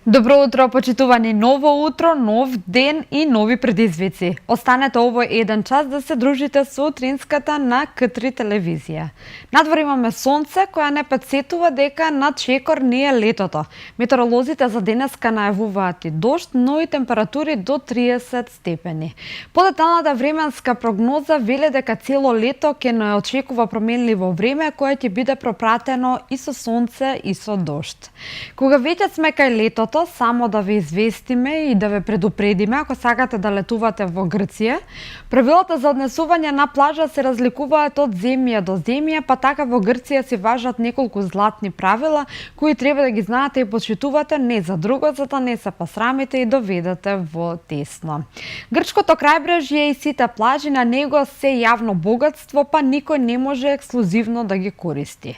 Добро утро, почитувани, ново утро, нов ден и нови предизвици. Останете овој еден час да се дружите со утринската на К3 телевизија. Надвор имаме сонце, која не подсетува дека на чекор не е летото. Метеоролозите за денеска најавуваат и дожд, но и температури до 30 степени. Подеталната временска прогноза вели дека цело лето ќе не очекува променливо време, кое ќе биде пропратено и со сонце и со дожд. Кога веќе сме кај летото, само да ве известиме и да ве предупредиме ако сакате да летувате во Грција. Правилата за однесување на плажа се разликуваат од земја до земја, па така во Грција се важат неколку златни правила кои треба да ги знаете и почитувате не за друго, за да не се посрамите и доведете во тесно. Грчкото крајбрежје и сите плажи на него се јавно богатство, па никој не може ексклузивно да ги користи.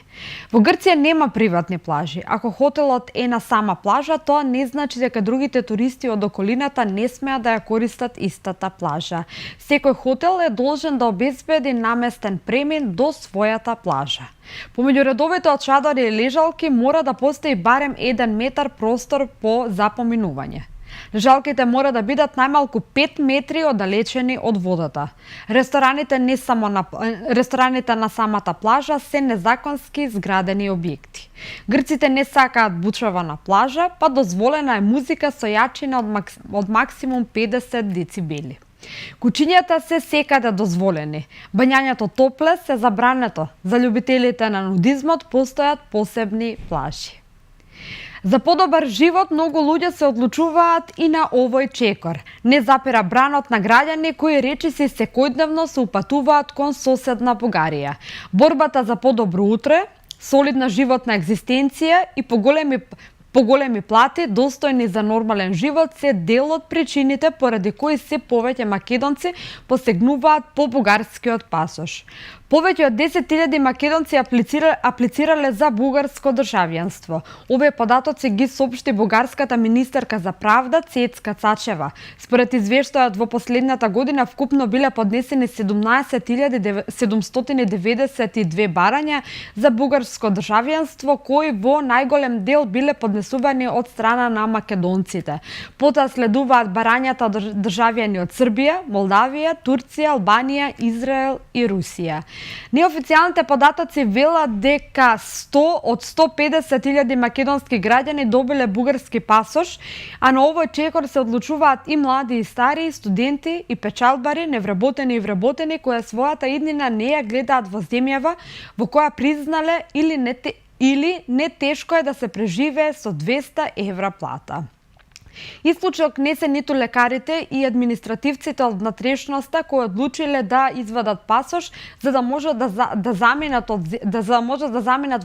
Во Грција нема приватни плажи. Ако хотелот е на сама плажа, тоа не значи дека другите туристи од околината не смеат да ја користат истата плажа. Секој хотел е должен да обезбеди наместен премин до својата плажа. Помеѓу редовите од чадори и лежалки мора да постои барем 1 метар простор за поминување. Лежалките мора да бидат најмалку 5 метри оддалечени од водата. Рестораните на самата плажа се незаконски изградени објекти. Грците не сакаат бучава на плажа, па дозволена е музика со јачина од максимум 50 децибели. Кучињата се секаде дозволени. Бањањето топлес се забрането. За љубителите на нудизмот постојат посебни плажи. За подобар живот многу луѓе се одлучуваат и на овој чекор. Не запира бранот на граѓани кои речиси секојдневно се упатуваат кон соседна Бугарија. Борбата за подобро утре, солидна животна екзистенција и поголеми плати, достојни за нормален живот, се дел од причините поради кои се повеќе македонци посегнуваат по бугарскиот пасош. Повеќе од 10.000 македонци аплицирале за бугарско државјанство. Овие податоци ги соопшти бугарската министерка за правда Цецка Цачева. Според извештајот во последната година вкупно биле поднесени 17.792 барања за бугарско државјанство, кои во најголем дел биле поднесувани од страна на македонците. Потоа следуваат барањата од државјани од Србија, Молдавија, Турција, Албанија, Израел и Русија. Неофицијалните податоци велат дека 100 од 150.000 македонски граѓани добиле бугарски пасош, а на овој чекор се одлучуваат и млади и стари, студенти и печалбари, невработени и вработени, кои својата иднина не ја гледаат во земјава во која признале или не тешко е да се преживее со 200 евра плата. Исклучок не се ниту лекарите и административците од внатрешноста кои одлучиле да извадат пасош за да можат да заминат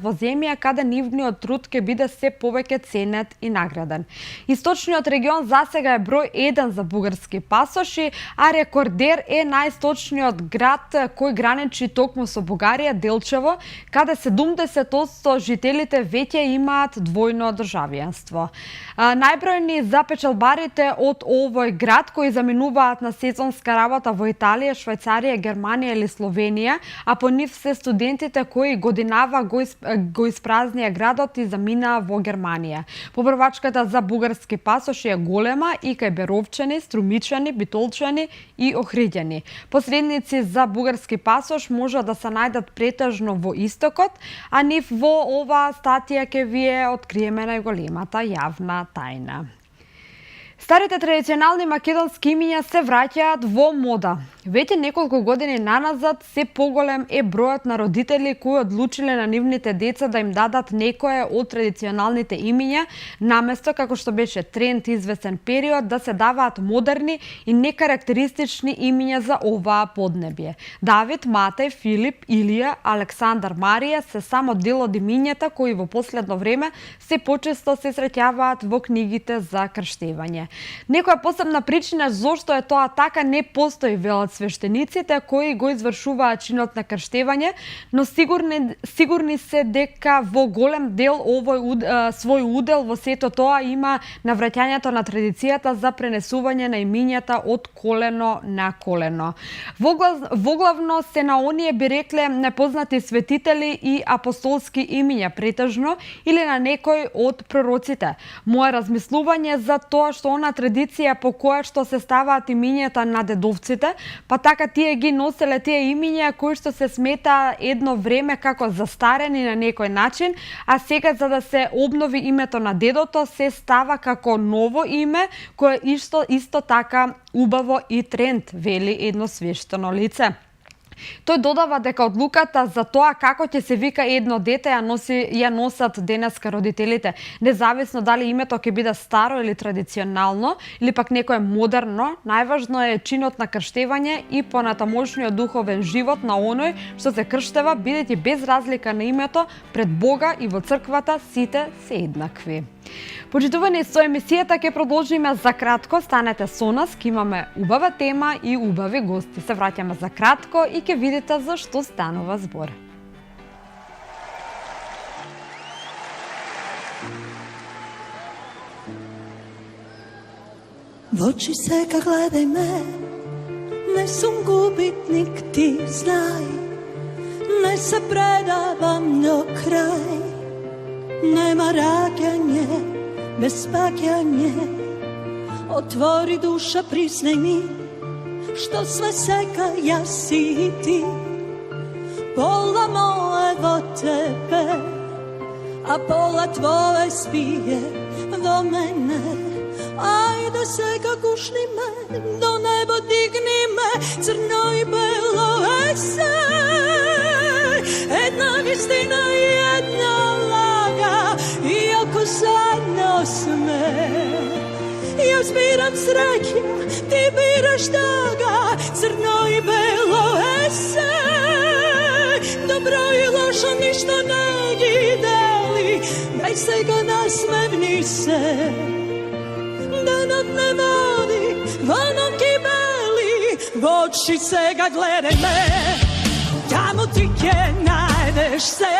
во земја каде нивниот труд ќе биде се повеќе ценет и награден. Источниот регион засега е број 1 за бугарски пасоши, а рекордер е најисточниот град кој граничи токму со Бугарија, Делчево, каде 70% жителите веќе имаат двојно државјанство. Најбројни за печалбарите од овој град кои заминуваат на сезонска работа во Италија, Швајцарија, Германија или Словенија, а по нив се студентите кои годинава го испразнија градот и заминаа во Германија. Побрвачката за бугарски пасоши е голема и кај Беровчани, Струмичани, Битолчани и Охриѓани. Посредници за бугарски пасош може да се најдат претежно во истокот, а нив во оваа статија ќе ви откриеме најголемата јавна тајна. Старите традиционални македонски имиња се враќаат во мода. Веќе неколку години наназад се поголем е бројот на родители кои одлучиле на нивните деца да им дадат некое од традиционалните имиња, наместо како што беше тренд известен период да се даваат модерни и некарактеристични имиња за оваа поднебје. Давид, Матеј, Филип, Илија, Александар, Марија се само дел од имињата кои во последно време се почесто се среќаваат во книгите за крштевање. Некоја посебна причина зошто е тоа така не постои, велат свештениците кои го извршуваат чинот на крштевање, но сигурни се дека во голем дел свој удел во сето тоа има навраќањето на традицијата за пренесување на имињата од колено на колено. Воглавно се на оние би рекле непознати светители и апостолски имиња претежно или на некој од пророците. Моje размислување за тоа што она традиција по која што се ставаат имињата на дедовците, па така тие ги носеле тие имиња кои што се смета едно време како застарени на некој начин, а сега за да се обнови името на дедото се става како ново име кое исто така убаво и тренд, вели едно свештено лице. Тој додава дека одлуката за тоа како ќе се вика едно дете ја носат денеска родителите, независно дали името ќе биде старо или традиционално, или пак некое модерно, најважно е чинот на крштевање и понатамошниот духовен живот на оној што се крштева, бидејќи без разлика на името пред Бога и во црквата сите се еднакви. Почитувани, со емисијата ќе продолжиме за кратко, станете со нас, ќе имаме убава тема и убави гости. Се враќаме за кратко и ќе видите за што станува збор. В очи сега гледај ме, не сум губитник, ти знај, не се предавам до крај. Нема раѓање, без паѓање. Отвори душа, признај ми, што све сега јас и ти. Пола мое во тебе, а пола твое спие во мене. Ајде сега гушни ме, до небо дигни ме, црно и бело е се. Една вистина и една лага, иако заедно сме. Јас бирам среќа, ти бираш тага, црно и бело е се. Добро и лошо ништо не ги дели, дај сега насмевни се. Денот не води, во ноки бели, во очи сега гледај ме, таму ти ќе најдеш се.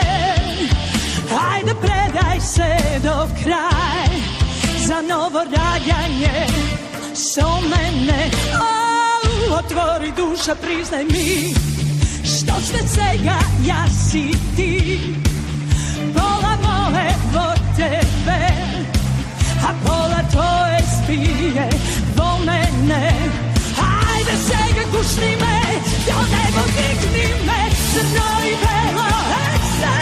Ајде предај се до крај, за ново раѓање со мене. Отвори душа, признај ми, што сме сега јас и ти. Пола мое во тебе, а пола твое спие во мене. Ајде сега гушни ме, до небо дигни ме, црно и бело е се.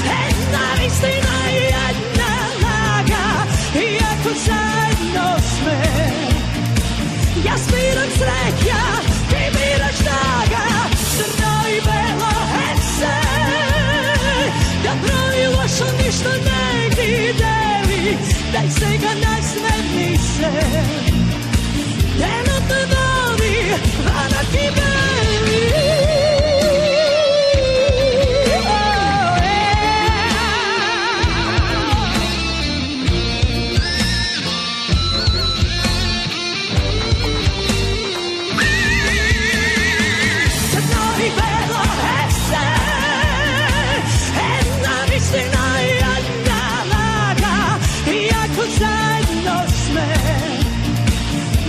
Една вистина и една лага, иако заедно сме. Јас бирам среќа, ти бираш тага, црно и бело е се. Добро и лошо ништо не ги дели, дај сега насмевни се. Денот не води, во ноки бели.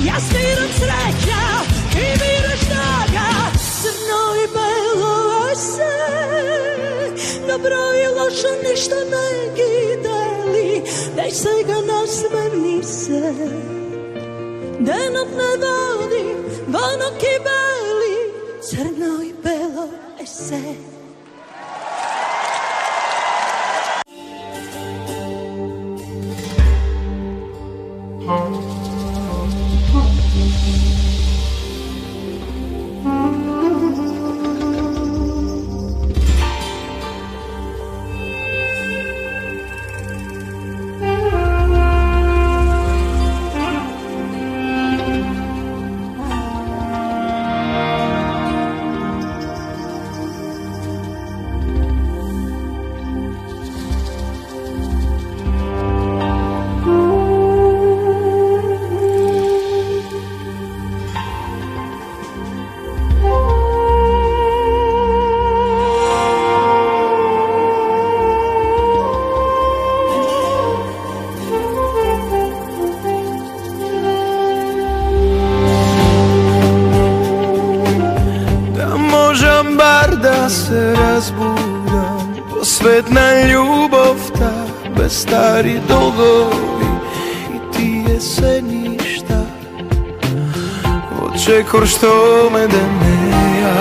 Јас бирам среќа, ти бираш тага, црно и бело е се. Добро и лошо ништо не ги дели, дај сега насмевни се. Денот не води, во ноки бели, црно и бело е се. da se razbudam, posvetna ljubav ta, bez stari dolgovi i ti jeseništa. Očekor što me da neja,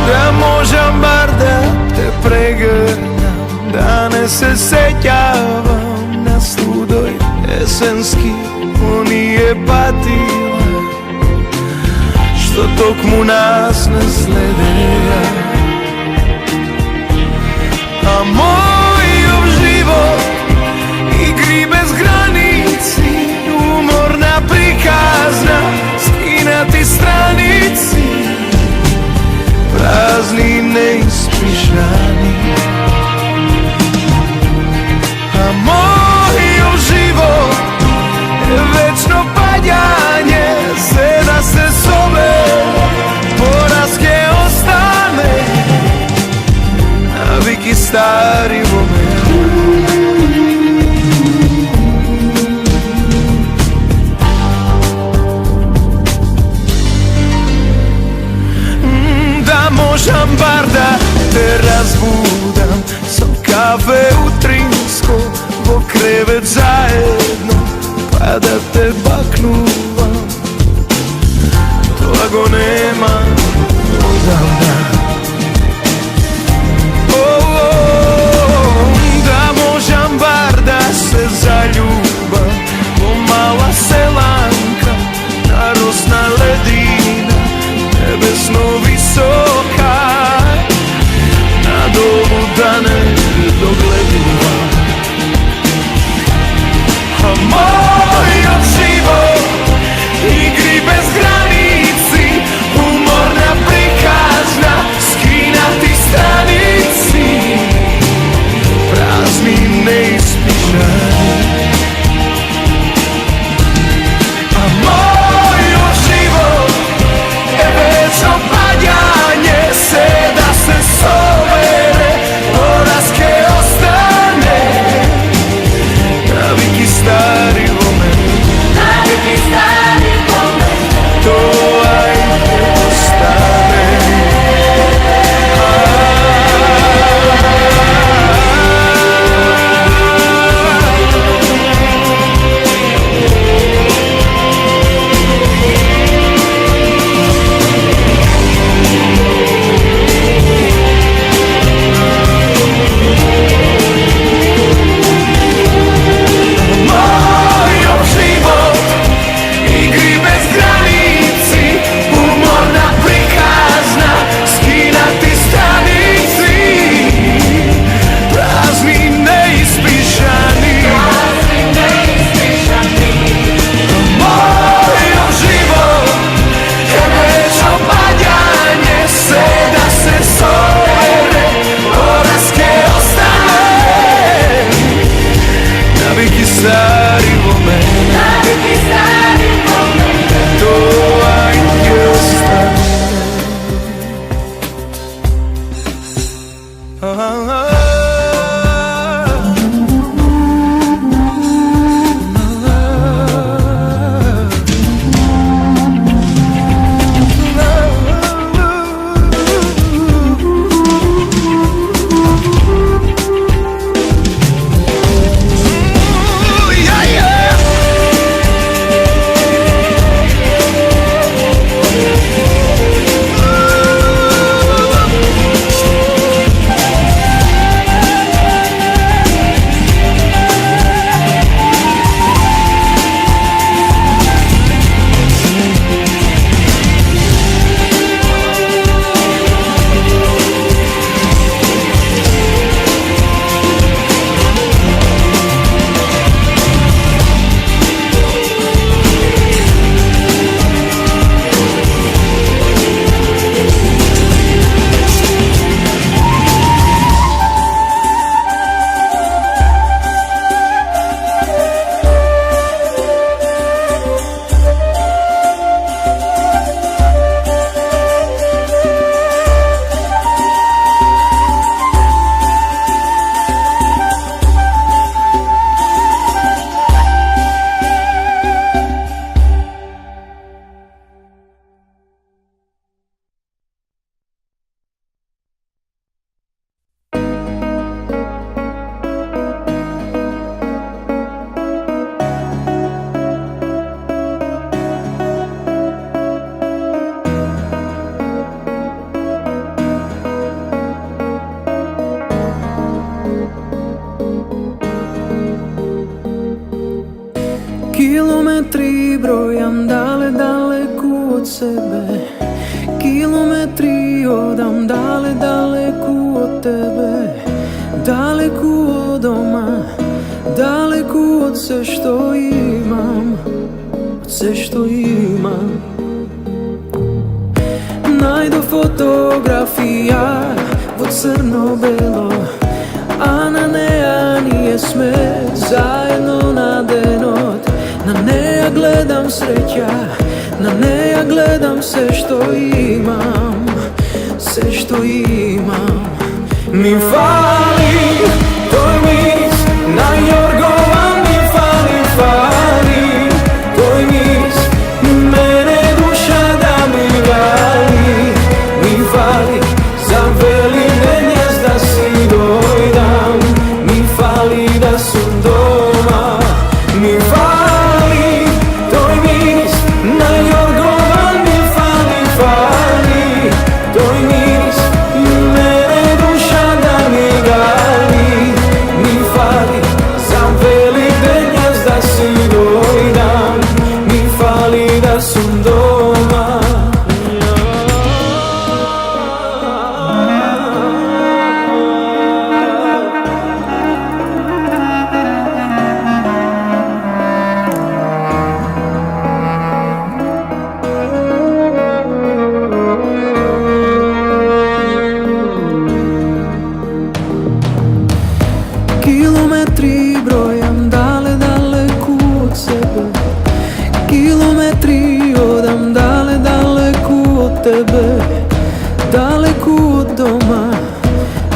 da možem bar da te pregrnam, da ne se sećavam na studoj jesenski. On nije patila što tok mu nas ne sledeja, a moj život igri bez granici, umorna prikazna, skinati stranici, prazni neispišani. A moj život je večno padjanje, sve da se zove, poraske ostane, naviki stari vomen. Da možem bar da te razbudam, sam kafe u Trinsko, vo krevet zajedno, pa da te baknuvam, toga nema odavda. Da možem bar da se zaljubam, pomala selanka, narosna ledina, nebesno visoka, na domu da ne dogledujem. A moj život igri bez granici, brojam daleku od sebe, kilometri odam daleku od tebe, daleku od doma, daleku od sve što imam, od sve što imam. Najdo fotografija po crno-belo, a na neja nije sme, zajedno na denot. Na neja gledam sreća, na neja gledam sve što imam, sve što imam. Mi fali tvoj mis, na Jorgova mi fali, fali tvoj mis, mene duša da mi gali. Mi fali za veline gnjezda si dojdam, mi fali da sam doma. Mi fali tvoj mis, na Jorgova mi fali, fali tvoj mis, mene duša da mi gali. Mi fali za veline gnjezda si dojdam, mi fali da sam doma. Kilometri brojam daleku od sebe, kilometri odam daleku od tebe, daleku od doma,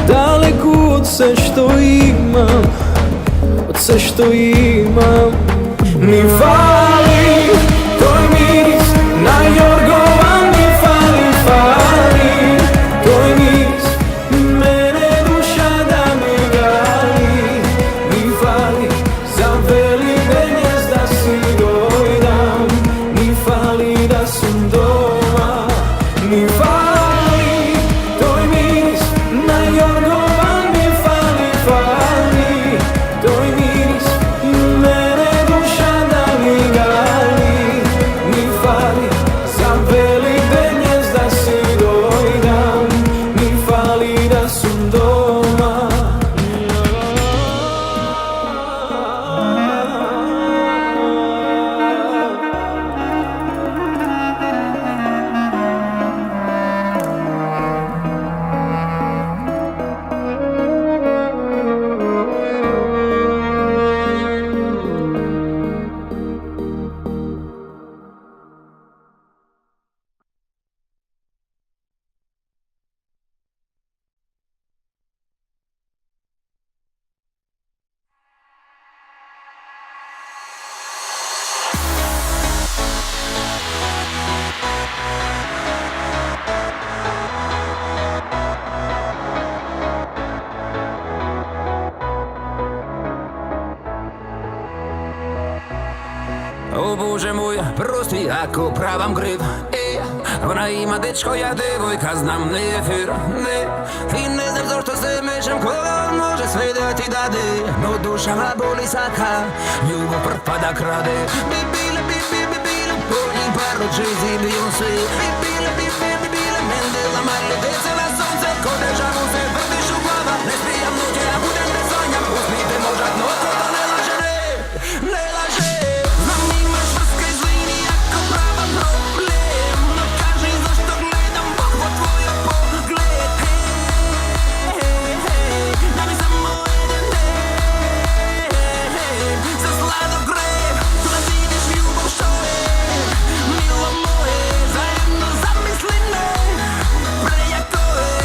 daleku od sve što imam, od sve što imam. Mi fali tvoj mis, na Jorgova mi fali, fali tvoj mis, mene duša da mi gali. Mi fali za veline gnjezda si dojdam, mi fali da sam doma. Mi fali tvoj mis, na Jorgova mi fali, fali tvoj mis, mene duša da mi gali. Mi fali za veline gnjezda si dojdam, mi fali da sam doma. O Bože moj, prosti ako pravam kriv. Ona ima dečko, ja devojka, znam, ne je fair, ne. I ne znam zašto se mešam, koga on može sve da ti dade. No duša ma boli saka, ljubav propada krade. Bi bile, bolji parlo Jay-Z, Beyoncé. Bi bile, Mandela, malo dece na sonce. Ko deja vu se vrtiš u glava, ne spijam noće, ja budem bez sanjam. Uspite možda, no to ne laže, ne laže. Milo moje, zajedno zamisli ne, prejako je.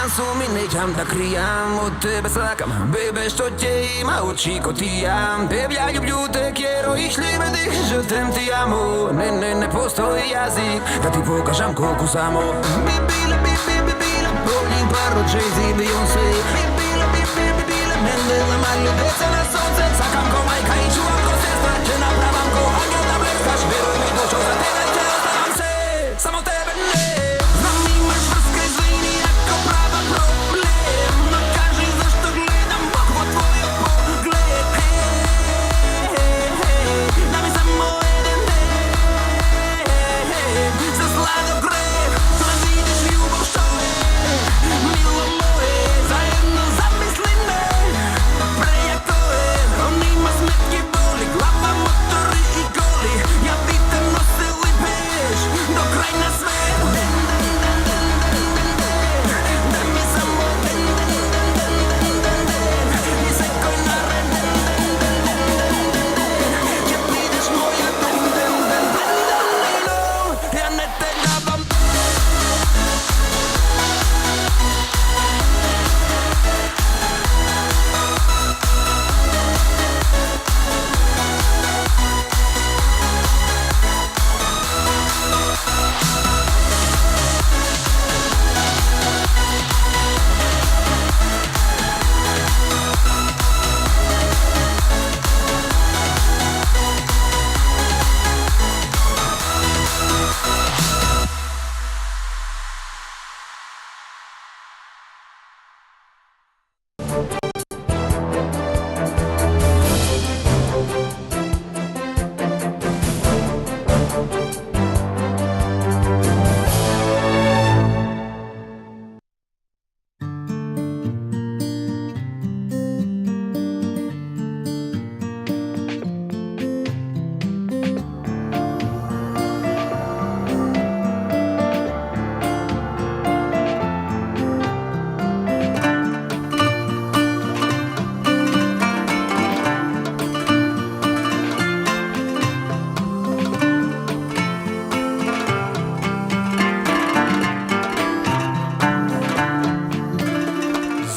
Кријам суми, неќам да кријам, од тебе сакам, бебе што ќе има очи ко ти јам. Бебе, ја љубљу те, quiero и шлибе дих, je t'aime, ti amo. Не постои јазик да ти покажам колку само. Бибила, Боли паро, Jay-Z, Beyoncé. Бибила, Мендела, Марио, деца на сонце. Сакам ко мајка и чувам ко сестра, ќе направам ко ангел да блескаш. Веруј ми, душо за тебе ќе оставам се, само тебе не. Знам имаш врска, извини ако правам проблем, но кажи зашто гледам Бог во твојот поглед. Дай ми само еден ден, за сладок грех, за да видиш љубов што е. Мило мое, заедно замисли ме, прејако е, он има сметки, боли, глава, мотори и голи. Ја би те носел и пеш до крај на свет. Дай ми само ден, и секој наред ќе бидеш моја ја не те давам.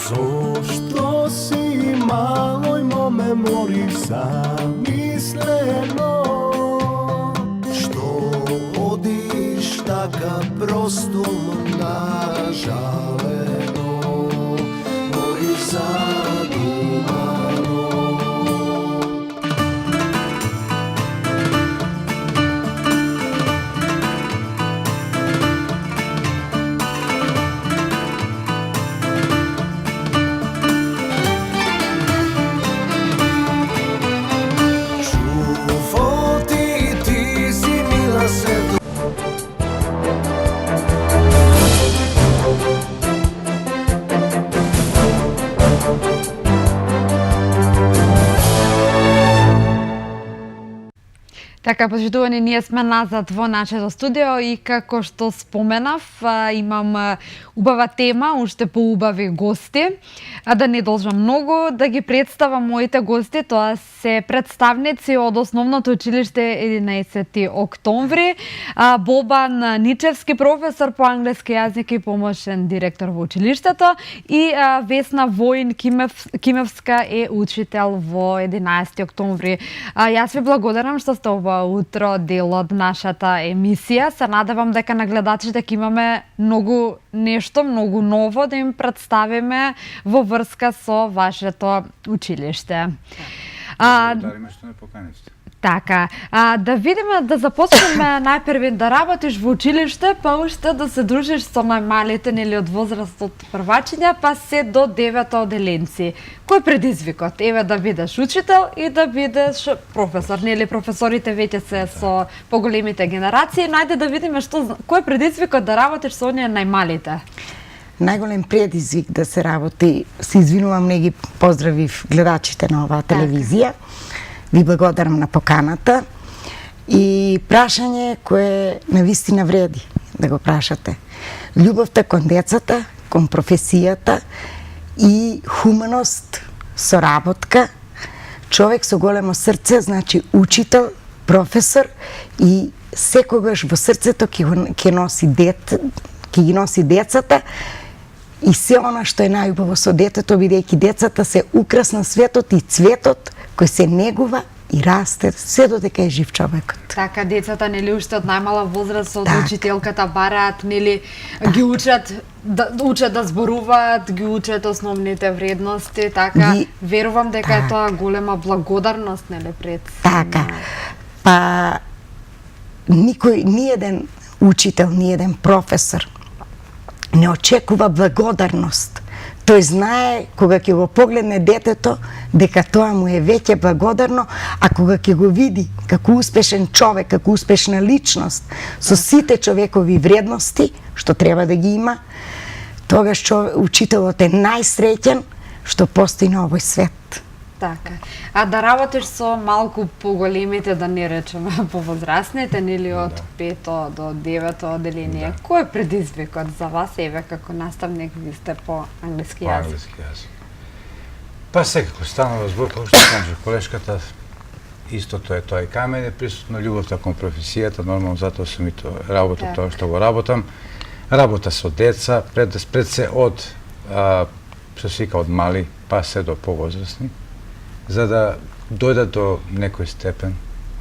Зошто си малој мо мемори замислено, што одиш така просто нажалено, мој задумано. Ти си мила се. Така, почитувани, ние сме назад во нашето студио и како што споменав, имам убава тема, уште поубави гости. Да не должам многу да ги представам моите гости, тоа се представници од Основното училиште 11 октомври, Бобан Ничевски, професор по англиски јазик и помошен директор во училиштето, и Весна Воин Кимевска е учител во 11 октомври. Јас ви благодарам што сте ова утро дел од нашата емисија. Се надевам дека на гледачите ќе имаме многу многу ново да им представиме во врска со вашето училиште. Благодариме што не поканисте. Така, да видиме, да започнеме најпрви да работиш во училиште, па уште да се дружиш со најмалите, нели од возраст од првачиња, па се до 9 оделенци. Кој предизвикот? Еве да бидеш учител и да бидеш професор, нели професорите веќе се со поголемите генерации, најде да видиме кој предизвикот да работиш со оние најмалите. Најголем предизвик да се работи, се извинувам, не ги поздравив гледачите на оваа телевизија. Ви благодарам на поканата и прашање кое навистина вреди да го прашате. Љубовта кон децата, кон професијата и хуманост, соработка, човек со големо срце, значи учител, професор, и секогаш во срцето ќе ги носи децата и се она што е најубаво со детето, бидејќи децата се украс на светот и цветот кој се негува и расте се додека е жив човекот. Така, децата, нели, уште од најмала возраст од Так. учителката бараат, нели, ги учат да зборуваат, ги учат основните вредности, така, Ги- верувам дека е так. тоа голема благодарност, нели, пред... Така. Па никој, ниеден учител, ниеден професор не очекува благодарност. Тој знае кога ќе го погледне детето дека тоа му е веќе благодарно, а кога ќе го види како успешен човек, како успешна личност со сите човекови вредности што треба да ги има, тогаш учителот е најсреќен што постои на овој свет. Така. А да работиш со малку поголемите, да не речеме повозрастните, нели од 5 до 9 одделение, кој е предизвикот за вас, еве, како наставник, ви сте по англиски По јазик? англиски јазик. Па секако станува збор, како што каже колешката, истото е тоа и кај мене присутно, љубовта кон професијата, нормално затоа сум и работам Така. тоа што го работам. Работа со деца, пред се од, што се вика, од мали, па се до повозрастни, за да дојдат до некој степен,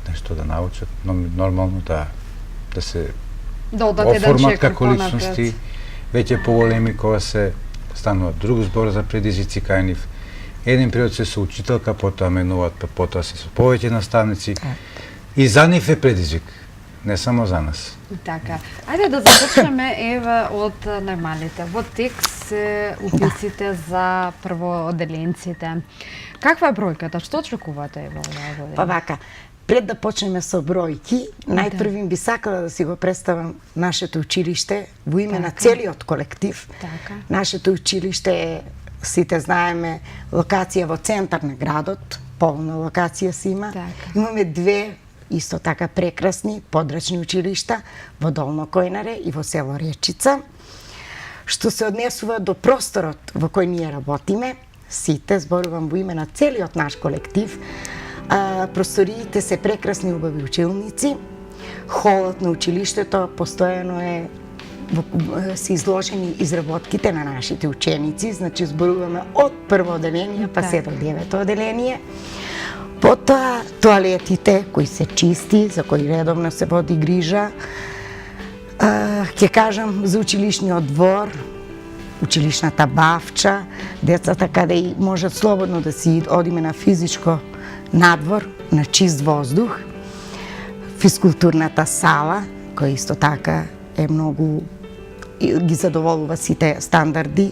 нешто да научат, нормално да се Да одат еден оформат чекор како понапред. личности, веќе поголеми кога се станува друг збор за предизвици кај нив. Еден период се со учителка, потоа менуваат, па потоа се со повеќе наставници. И за нив е предизвик, не само за нас. Така. Ајде да започнеме еве од најмалите. Во текст се уписите за првоодделенците. Каква е бројката? Што очекувате еве оваа година? Па вака, пред да почнеме со бројки, најпрвим би сакала да си го представам нашето училиште во име на целиот колектив. Така. Нашето училиште е, сите знаеме, локација во центар на градот, полна локација си има. Така. Имаме две исто така прекрасни подрачни училишта во Долно Којнаре и во село Речица. Што се однесува до просторот во кој ние работиме, сите, зборувам во име на целиот наш колектив, просториите се прекрасни убави училници, холот на училиштето постојано е се изложени изработките на нашите ученици, значи зборуваме од прво одделение па се до 9 одделение. Потоа тоалетите кои се чисти, за кои редовно се води грижа. Ќе кажам за училишниот двор, училишната бавча, децата каде и можат слободно да си одиме на физичко надвор, на чист воздух. Физкултурната сала, која исто така е многу ги задоволува сите стандарди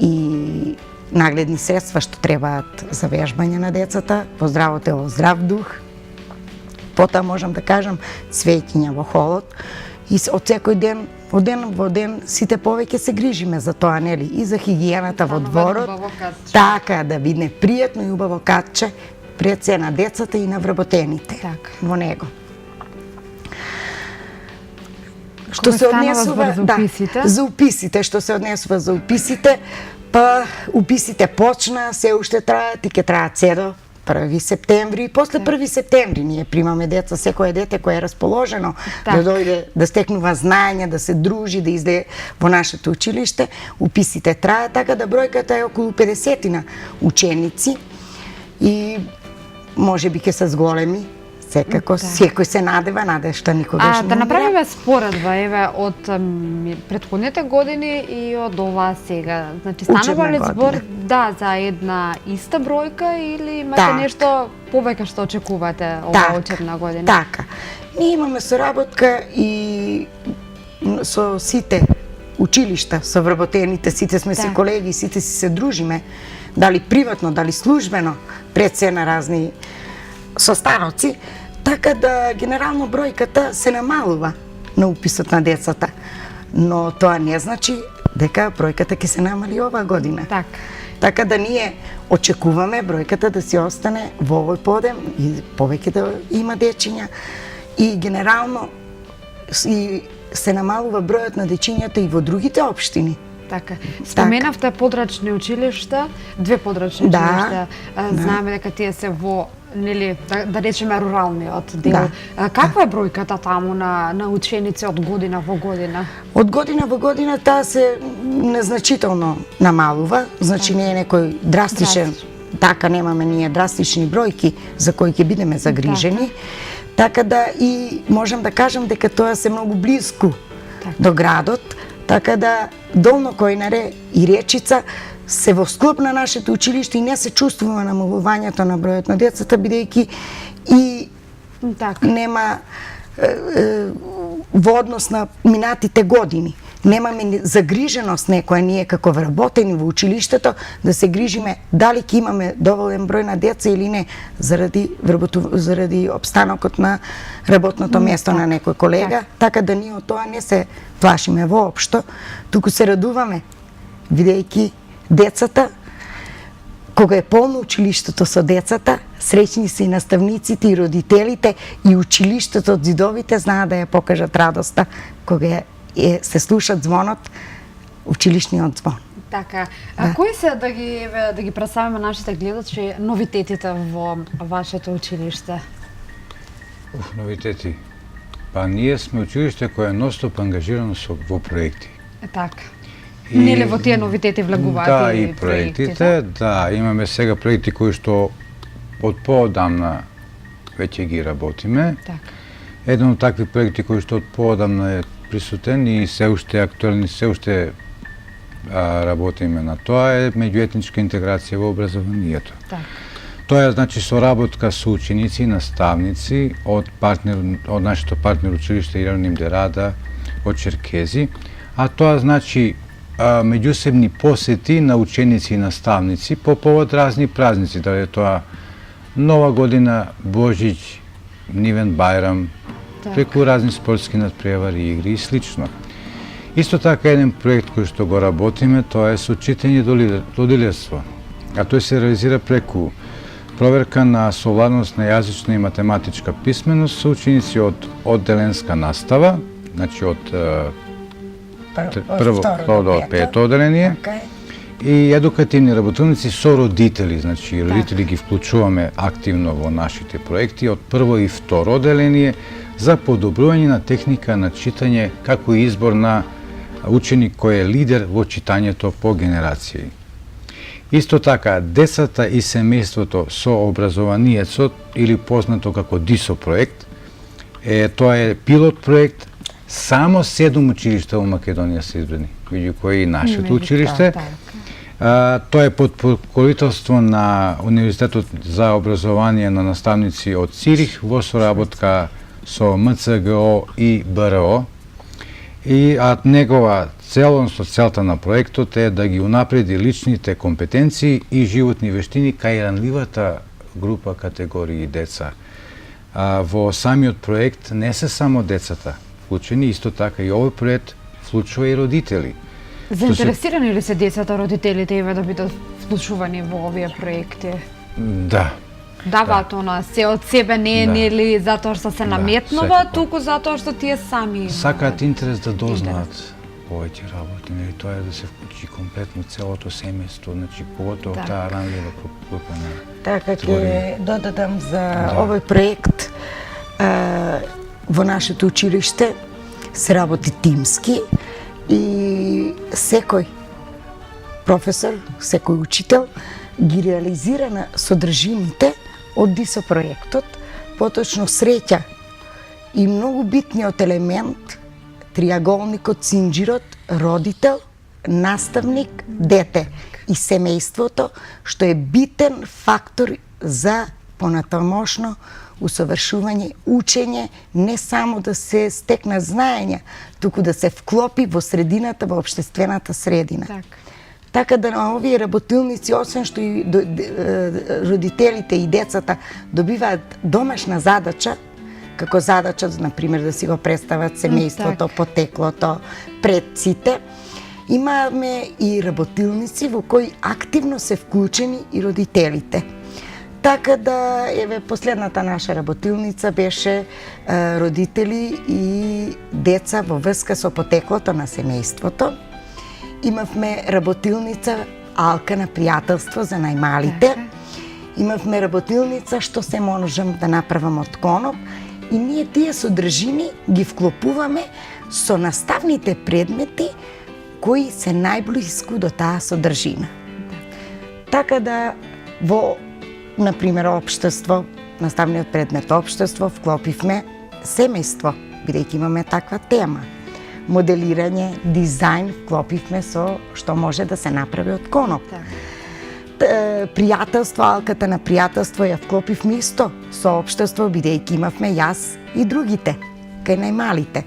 и нагледни средства што требаат за вежбање на децата, по здраво тело, здрав дух. Потоа можам да кажам цвеќиња во холот и од секој ден, од ден во ден, сите повеќе се грижиме за тоа, нели, и за хигиената во Станува дворот. убаво катче. Така, да видне пријатно и убаво катче пред се на децата и на вработените Така. во него. Кога станува збор за уписите? За уписите, што се однесува за уписите, па уписите почна, се уште траат и ќе траат се до 1 септември. После 1 септември ние примаме деца, секое дете кое е расположено Так. да дојде, да стекнува знаење, да се дружи, да изде во нашето училиште. Уписите траат, така да бројката е околу 50 ученици и може би ќе се зголеми. Секако, секој се надева што никогаш не Да умира. направиме споредба, еве, од претходните години и од оваа сега. Значи, станува ли Учебна збор, година. за една иста бројка или имате Так. нешто повеќе што очекувате оваа Така, учебна година? Така. Ние имаме соработка и со сите училишта, со вработените, сите сме си Так. колеги, сите си се дружиме, дали приватно, дали службено, пред се на разни составоци, така да генерално бројката се намалува на уписот на децата. Но тоа не значи дека бројката ќе се намали оваа година. Така. Така да ние очекуваме бројката да си остане во овој подем и повеќе да има дечиња и генерално и се намалува бројот на дечињата и во другите општини. Така. Споменавте подрачни училишта, две подрачни Да, училишта. Знаеме дека тие се во, нели, да речеме руралниот дел. Да. Каква е бројката таму на ученици од година во година? Од година во година таа се незначително намалува, значи не е некој драстичен, така немаме ние драстични бројки за кои ќе бидеме загрижени. Така да и можам да кажам дека тоа се многу близко до градот, така да Долно Којнаре и Речица се во склоп на нашето училиште и не се чувствува намалувањето на бројот на децата, бидејќи и нема во однос на минатите години. Немаме загриженост некоја ние како вработени во училиштето да се грижиме дали ќе имаме доволен број на деца или не заради обстанокот на работното место на некој колега, така да ние од тоа не се плашиме воопшто, туку се радуваме бидејќи децата, кога е полно училиштето со децата, среќни се и наставниците и родителите и училиштето од зидовите знаат да ја покажат радоста кога се слуша звонот, училишниот звон. Така. Кои се да ги представиме нашите гледачи новитетите во вашето училиште? Новитети. Па ние сме училиште кое е ностоп ангажирано во проекти. Така. Нели во тие новитети влегуваат да, и и проектите? Да, имаме сега проекти кои што од поодамна веќе ги работиме. Така. Еден од такви проекти кои што од поодамна е присутен и се уште актуелни, се уште работиме на тоа е меѓуетничка интеграција во образованието. Така. Тоа е значи соработка со ученици и наставници од нашето партнер училиште Иероним де Рада од Черкези, а тоа значи меѓусебни посети на ученици и наставници по повод разни празници, дали е тоа Нова година, Божиќ, Нивен Бајрам, преку разни спортски надпревари, игри и слично. Исто така еден проект кој што го работиме, тоа е со читање до лидерство. А тој се реализира преку проверка на совладност на јазична и математичка писменост со ученици од одделенска настава, значи од прво до пето одделение, и едукативни работилници со родители, значи родители ги вклучуваме активно во нашите проекти од прво и второ одделение за подобрување на техника на читање како и избор на ученик кој е лидер во читањето по генерации. Исто така, децата и семејството со образованиецот, или познато како ДИСО проект, тоа е пилот проект, само 7 училишта во Македонија се избрани, меѓу кои и нашето училиште. Тоа е под покровителство на Универзитетот за образование на наставници од Цирих во соработка со МЦГО и БРО. И негова цел, односно целта на проектот е да ги унапреди личните компетенции и животни вештини кај ранливата група категории деца. Во самиот проект не се само децата вклучени, исто така и овој проект вклучува и родители. Заинтересирани ли се децата, родителите еве да бидат вклучувани во овие проекти? Да. Даваат она се од себе, не е нели затоа што се наметнува, туку затоа што тие сами сакаат интерес да дознаат повеќе работи, нели тоа е да се вклучи комплетно целото семејство, значи поготово таа ранлива група на. Така ќе додадам за овој проект во нашето училиште се работи тимски и секој професор, секој учител ги реализира на содржините од ДИСО проектот, поточно среќа и многу битниот елемент, триаголникот, синџирот, родител, наставник, дете и семејството, што е битен фактор за понатамошно усовршување, учење, не само да се стекна знаења, туку да се вклопи во средината, во општествената средина. Така да на овие работилници, освен што и родителите и децата добиваат домашна задача, како задача, например, да си го представат семејството, потеклото, предците, имаме и работилници во кои активно се вклучени и родителите. Така да, еве, последната наша работилница беше родители и деца во врска со потеклото на семејството. Имавме работилница Алка на пријателство за најмалите. Имавме работилница што се можам да направам од коноп и ние тие содржини ги вклопуваме со наставните предмети кои се најблиску до таа содржина. Така да во, например, општество, наставниот предмет општество, вклопивме семејство, бидејќи имаме таква тема. Моделирање, дизајн вклопивме со што може да се направи од коноп. Пријателство, Алката на пријателство ја вклопивме исто со општество, бидејќи имавме јас и другите, кај најмалите.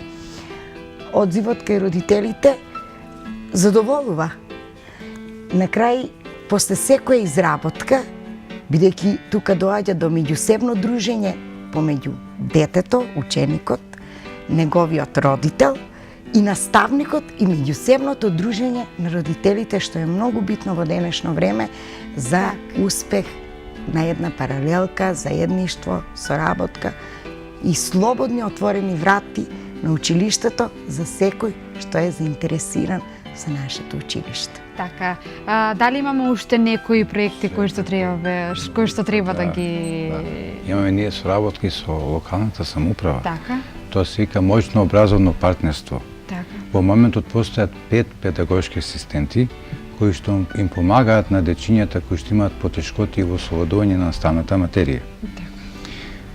Одзивот кај родителите задоволува. На крај, после секоја изработка, бидејќи тука доаѓа до меѓусебно дружење помеѓу детето, ученикот, неговиот родител и наставникот и меѓусебното дружење на родителите, што е многу битно во денешно време за успех на една паралелка, заедништво, соработка и слободни отворени врати на училиштето за секој што е заинтересиран за нашето училиште. Така, дали имаме уште некои проекти кои што треба да ги... Имаме ние соработки со локалната самоуправа. Така. Тоа се вика моќно образовно партнерство. Така. Во моментот постојат 5 педагошки асистенти кои што им помагаат на дечињата кои што имаат потешкоти во освободување на наставната материја.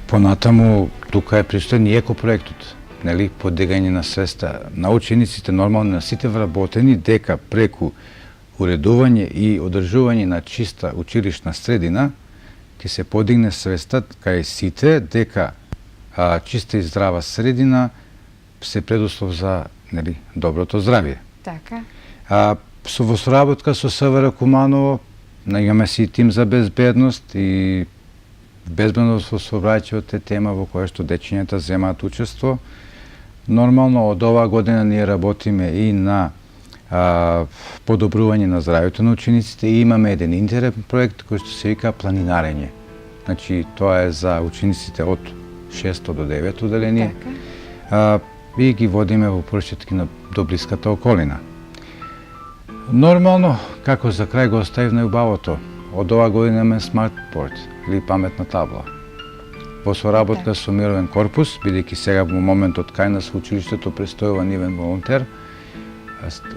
Понатаму, тука е пристоен и екопроектот, нели, подигање на свеста на учениците, нормално на сите вработени, дека преку уредување и одржување на чиста училишна средина ќе се подигне свестат кај сите дека чиста и здрава средина се предуслов за, нели, доброто здравје. Така. Во соработка со СВР Куманово, имаме си тим за безбедност и безбедност во сообраќајот е тема во која што дечињата земаат учество. Нормално од оваа година ние работиме и на подобрување на здравјето на учениците и имаме еден интерен проект кој што се вика планинарење. Значи, тоа е за учениците од 6 до 9 оделение. И ги водиме во поршетки до блиската околина. Нормално, како за крај го оставив најубавото, од оваа година имаме смартборд или паметна табла. Во соработка со Мировен корпус, бидејќи сега во моментот кај нас во училиштето престојува нивен волонтер,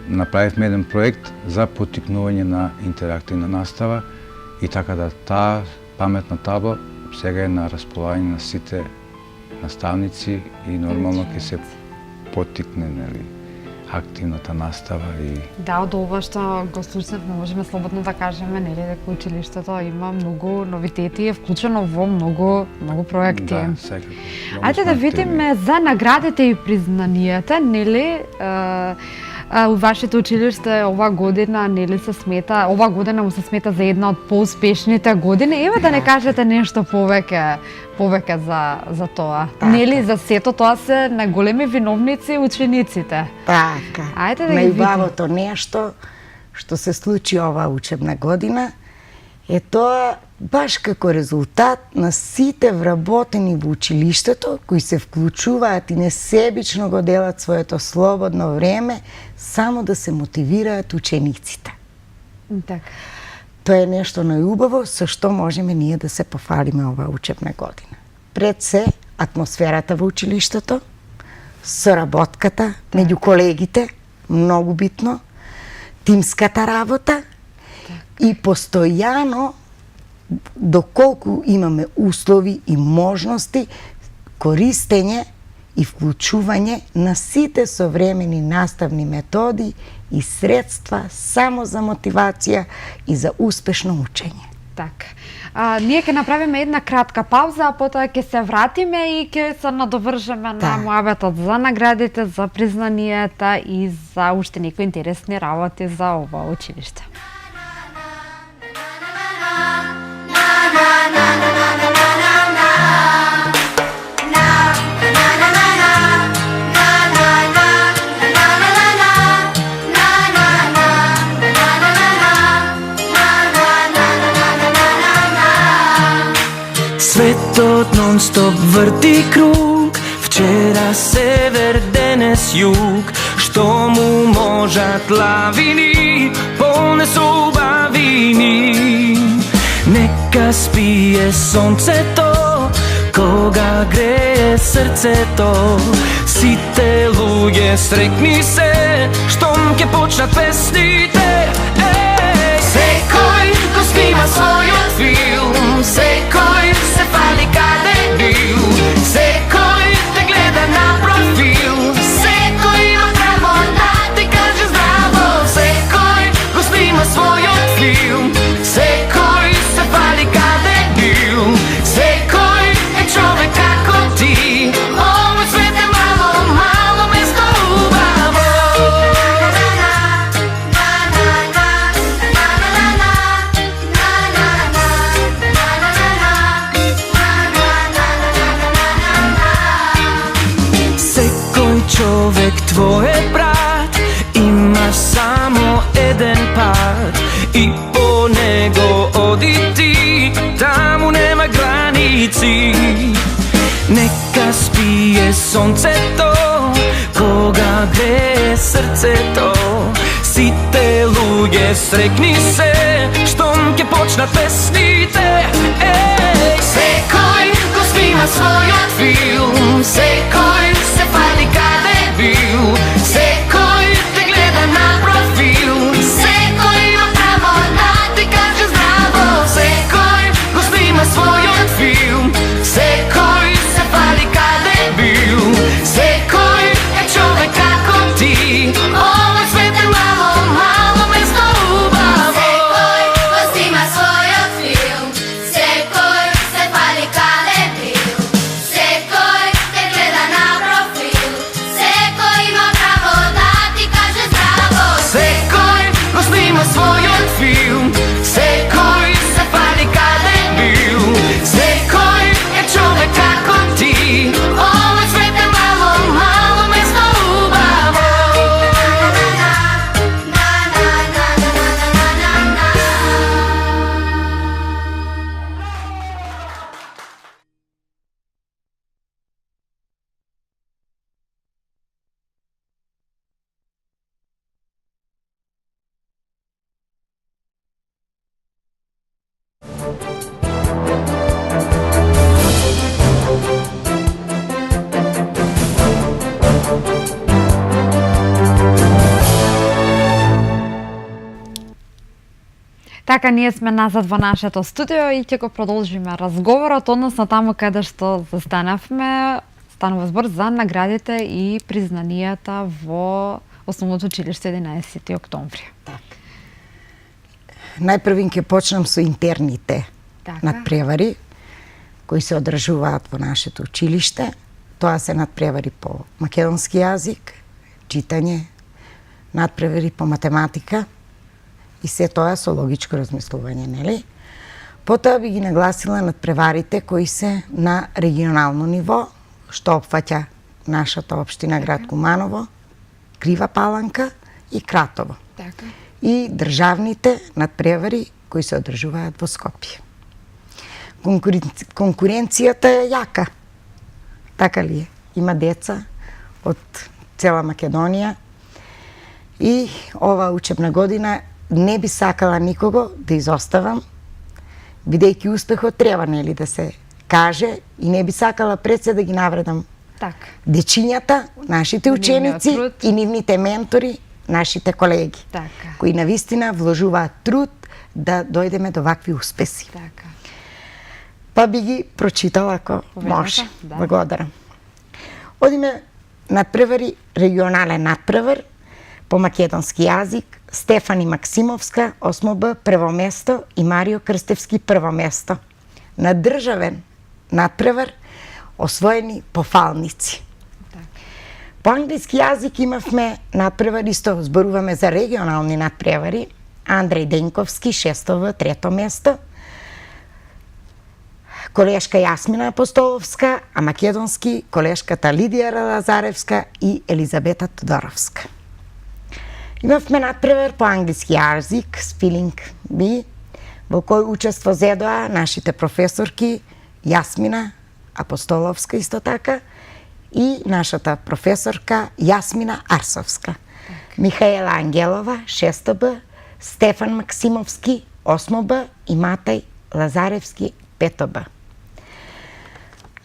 направивме еден проект за поттикнување на интерактивна настава и така да таа паметна табла сега е на располагање на сите наставници и нормално ќе се поттикне, нели, активната настава и... Да, од ова што го слушнавме, можеме слободно да кажеме, нели, дека училиштето има многу новитети и е вклучено во многу проекти. Да, секако. Ајде да видиме за наградите и признанијата, нели, у вашето училиште ова година, нели, се смета, ова година му се смета за една од поуспешните години. Ева да не кажете нешто повеќе за тоа. Така. Нели, за сето тоа се најголеми виновници учениците. Така. Ајде да ги видиме. Најубавото нешто што се случи оваа учебна година е тоа баш како резултат на сите вработени во училиштето кои се вклучуваат и несебично го делат своето слободно време само да се мотивираат учениците. Така. Тоа е нешто најубаво со што можеме ние да се пофалиме оваа учебна година. Пред се, атмосферата во училиштето, соработката меѓу колегите, многу битно, тимската работа и постојано, доколку имаме услови и можности, користење и вклучување на сите современи наставни методи и средства само за мотивација и за успешно учење. Така. Ние ќе направиме една кратка пауза, а потоа ќе се вратиме и ќе се надовржеме на муабетот за наградите, за признанијата и за уште некои интересни работи за ова училиште. Светот нон-стоп врти круг, вчера север, денес југ. što mu možat lavini polne su bavini. Neka spije sonce to, koga greje srce to. Site luje, srekni se, štom ke počnat pesnite. Sekoj, ko snima svoj film, sekoj se fali kada je bil, sekoj te gleda na profil, sekoj ima pravo da ti kaže zdravo, sekoj ko snima svoj film, sekoj se fali kada je bil, sekoj je čovek kako ti, ovoj svet je malo, malo mesto ubavo. Čovek tvoj je brat, ima samo jedan pad i po nego odi ti, tamo nema granici. Neka spije sonce to, koga greje srce to. Site luje, srekni se, štom ke počnat pesnite. Sekoj, ko snima svoj film, sekoj se fali kada je bil, sekoj te gleda na profil, sekoj ima pravo da ti kaže zdravo, sekoj ko snima svoj film, sekoj se fali kada je bil, sekoj je čovek kako ti, ovaj svet je malo, malo mesto ubavo. Sekoj ko snima svoj film, sekoj se fali kada je bil, sekoj te gleda na profil, sekoj ima pravo da ti kaže zdravo. Sekoj ko snima svoj film, sekoj se fali kada je bil, sekoj je čovek kako ti, ovaj svet je malo, malo mesto ubavo. Така, ние сме назад во нашето студио и ќе го продолжиме разговорот, односно таму каде што застанавме, станува збор за наградите и признанијата во Основното училиште 11 октомври. Најпрвин ќе почнам со интерните надпревари кои се одржуваат во нашето училиште. Тоа се надпревари по македонски јазик, читање, надпревари по математика и се тоа со логичко размислување, нели? Потоа би ги нагласила надпреварите кои се на регионално ниво, што опфаќа нашата општина град Куманово, Крива Паланка и Кратово. Така. И државните надпревари кои се одржуваат во Скопје. Конкуренцијата е јака. Така ли е? Има деца од цела Македонија и ова учебна година не би сакала никого да изоставам, бидејќи успехот треба, нели, да се каже, и не би сакала пред се да ги навредам Така. дечињата, нашите ученици Нивниот труд. и нивните ментори, нашите колеги, Така. кои навистина вложуваат труд да дојдеме до вакви успеси. Така. Па би ги прочитала ако Повелете, може. да. Благодарам. Одиме надпревари, регионален надпревар по македонски јазик, Стефани Максимовска, 8Б, прво место и Марио Крстевски, прво место. На државен надпревар освоени пофалници. По англиски јазик имавме надпревар, исто зборуваме за регионални надпревари. Андреј Денковски, 6В, трето место. Колешка Јасмина Апостоловска, а македонски колешката Лидија Лазаревска и Елизабета Тодоровска. Имавме надпревар по англиски јазик, Spelling Bee, во кој учество зедоа нашите професорки Јасмина Апостоловска исто така и нашата професорка Јасмина Арсовска. Михаела Ангелова, 6 Б, Стефан Максимовски, 8 Б и Матај Лазаревски, 5 Б.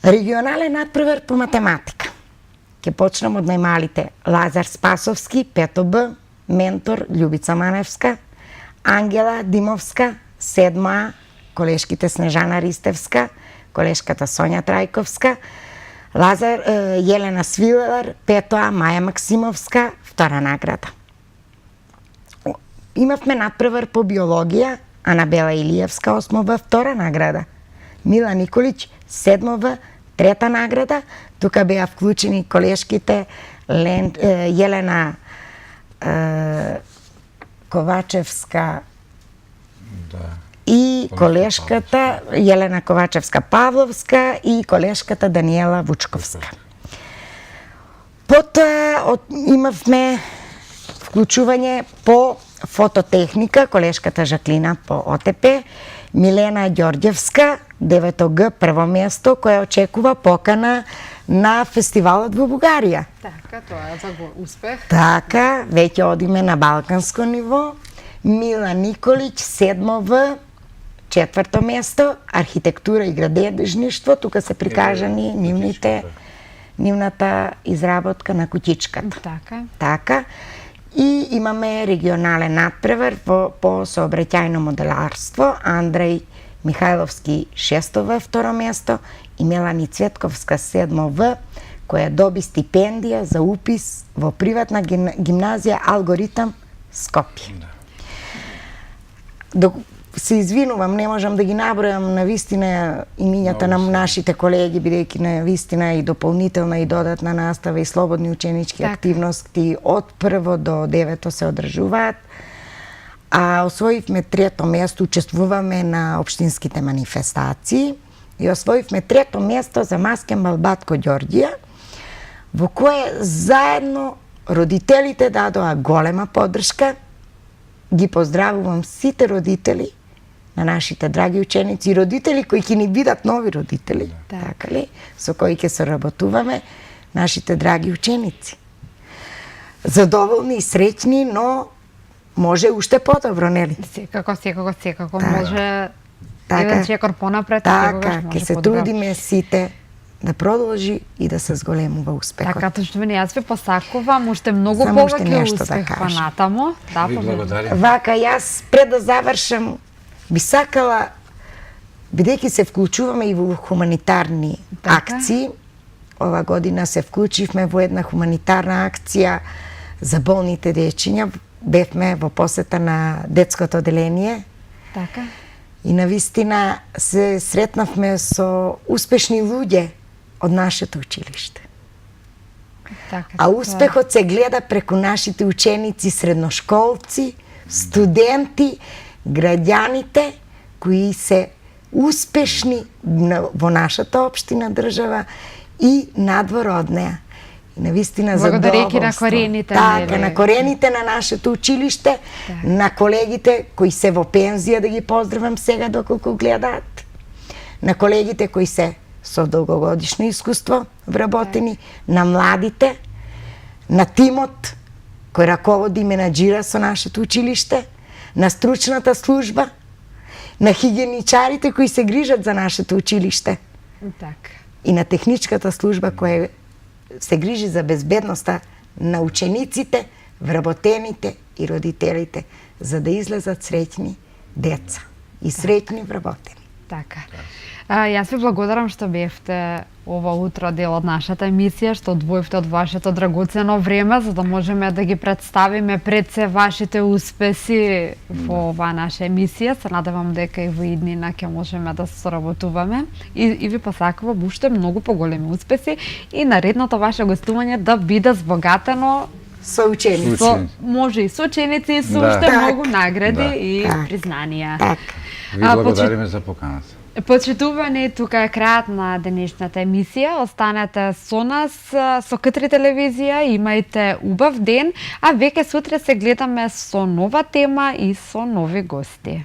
Регионален надпревар по математика. Ке почнам од најмалите. Лазар Спасовски, 5 Б, ментор Љубица Маневска, Ангела Димовска, 7 А, колешките Снежана Ристевска, колешката Сонја Трајковска, Јелена Свилар, 5 А, Маја Максимовска, 2 награда. Имавме надпревар по биологија, Анабела Илиевска, 8 Б, 2 награда. Мила Николиć, 7 В, 3 награда. Тука беа вклучени колешките Јелена Ковачевска и колешката Јелена Ковачевска-Павловска и колешката Даниела Вучковска. Потоа имавме вклучување по фототехника, колешката Жаклина по ОТП, Милена Ѓорѓевска, 9 Г, прво место, која очекува покана на фестивалот во Бугарија. Така, тоа е за успех. Така, веќе одиме на балканско ниво. Мила Николиć, 7 В, 4 место, архитектура и градежништво, тука се прикажани нивната изработка на куќичката. Така. Така. И имаме регионален надпревар по сообраќајно моделарство. Андреј Михајловски, 6 В, 2 место, и Мелани Цветковска, 7 В, која доби стипендија за упис во приватна гимназија Алгоритам Скопје. Се извинувам, не можам да ги набројам на вистина имињата на нашите колеги, бидејќи на вистина и дополнителна и додатна настава и слободни ученички активности од 1 до 9 се одржуваат. А освоивме 3 место, учествуваме на општинските манифестации и освоивме 3 место за Маскенбал Батко Ѓорѓија, во кое заедно родителите дадоа голема поддршка. Ги поздравувам сите родители на нашите драги ученици и родители кои ќе ни бидат нови родители, така ли, со кои ќе соработуваме, нашите драги ученици. Задоволни и среќни, но може уште подобро, нели? Секако. Може еден чекор понапред, така, ќе се трудиме сите да продолжи и да се зголемува успехот. Така, точно јас ви посакувам уште многу Само уште повеќе нешто да успех кажам. понатаму. Ви благодарим. Вака, јас пред да завршам, би сакала, бидејќи се вклучуваме и во хуманитарни акции, ова година се вклучивме во една хуманитарна акција за болните дечиња. Бевме во посета на детското оделение. Така. И навистина се сретнавме со успешни луѓе од нашето училиште. Така. А успехот се гледа преку нашите ученици, средношколци, студенти, граѓаните кои се успешни во нашата општина, држава и надвор од неа. И навистина благодарејќи на корените. Така, на корените на нашето училиште, на колегите кои се во пензија, да ги поздравам сега доколку гледаат, на колегите кои се со долгогодишно искуство вработени, на младите, на тимот кој раководи и менаџира со нашето училиште, на стручната служба, на хигиеничарите кои се грижат за нашето училиште и на техничката служба која се грижи за безбедноста на учениците, вработените и родителите, за да излезат среќни деца и среќни вработени. Така. Јас ви благодарам што бевте ова утро дел од нашата емисија, што одвоивте од вашето драгоцено време, за да можеме да ги представиме пред се вашите успеси во оваа наша емисија. Се надевам дека и во иднина ќе можеме да соработуваме и ви посакувам уште многу поголеми успеси и наредното ваше гостување да биде збогатено со ученици. Може и со ученици и со уште многу награди и признанија. Ви благодариме за поканата. Почитувани, тука е крајот на денешната емисија. Останете со нас, со К3 телевизија, имајте убав ден, а веќе сутре се гледаме со нова тема и со нови гости.